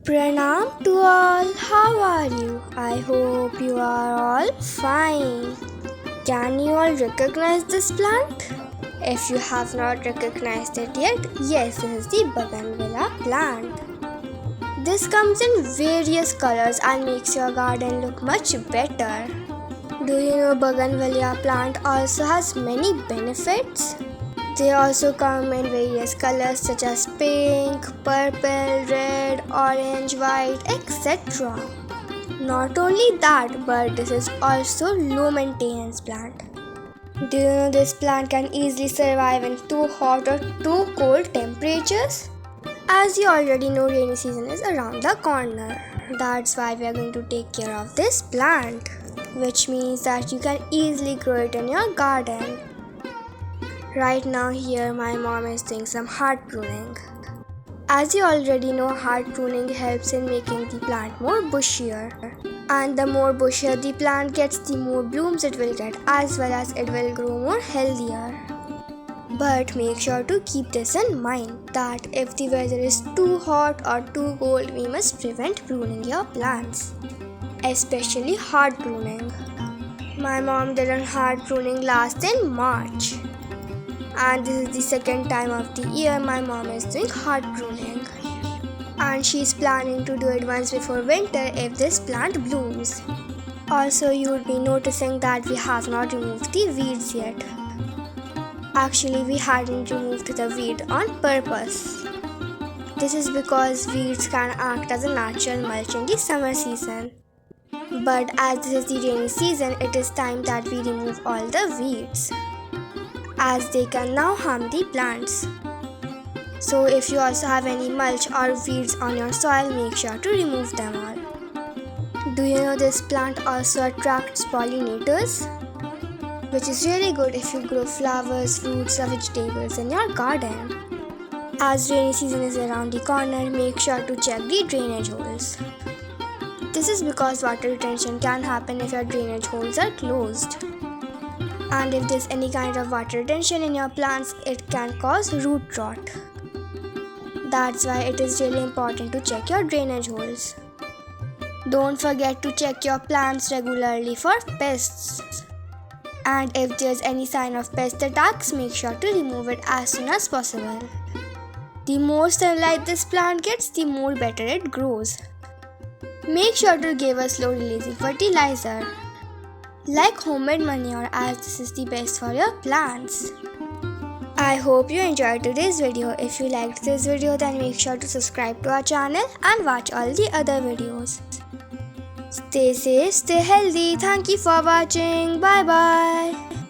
Pranam to all, how are you? I hope you are all fine. Can you all recognize this plant? If you have not recognized it yet, yes, this is the bougainvillea plant. This comes in various colors and makes your garden look much better. Do you know bougainvillea plant also has many benefits? They also come in various colors such as pink, purple, red, orange, white, etc. Not only that, but this is also low maintenance plant. Do you know this plant can easily survive in too hot or too cold temperatures? As you already know, rainy season is around the corner. That's why we are going to take care of this plant, which means that you can easily grow it in your garden. Right now here my mom is doing some hard pruning. As you already know, hard pruning helps in making the plant more bushier. And the more bushier the plant gets, the more blooms it will get, as well as it will grow more healthier. But make sure to keep this in mind that if the weather is too hot or too cold, we must prevent pruning your plants, especially hard pruning. My mom did a hard pruning last in March. And this is the second time of the year my mom is doing hard pruning. And she's planning to do it once before winter if this plant blooms. Also, you would be noticing that we have not removed the weeds yet. Actually, we hadn't removed the weed on purpose. This is because weeds can act as a natural mulch in the summer season. But as this is the rainy season, it is time that we remove all the weeds, as they can now harm the plants. So if you also have any mulch or weeds on your soil, make sure to remove them all. Do you know this plant also attracts pollinators? Which is really good if you grow flowers, fruits or vegetables in your garden. As rainy season is around the corner, make sure to check the drainage holes. This is because water retention can happen if your drainage holes are closed. And if there's any kind of water retention in your plants, it can cause root rot. That's why it is really important to check your drainage holes. Don't forget to check your plants regularly for pests. And if there's any sign of pest attacks, make sure to remove it as soon as possible. The more sunlight this plant gets, the more better it grows. Make sure to give a slow releasing fertilizer, like homemade manure, as this is the best for your plants. I hope you enjoyed today's video. If you liked this video, then make sure to subscribe to our channel and watch all the other videos. Stay safe, stay healthy. Thank you for watching. Bye bye.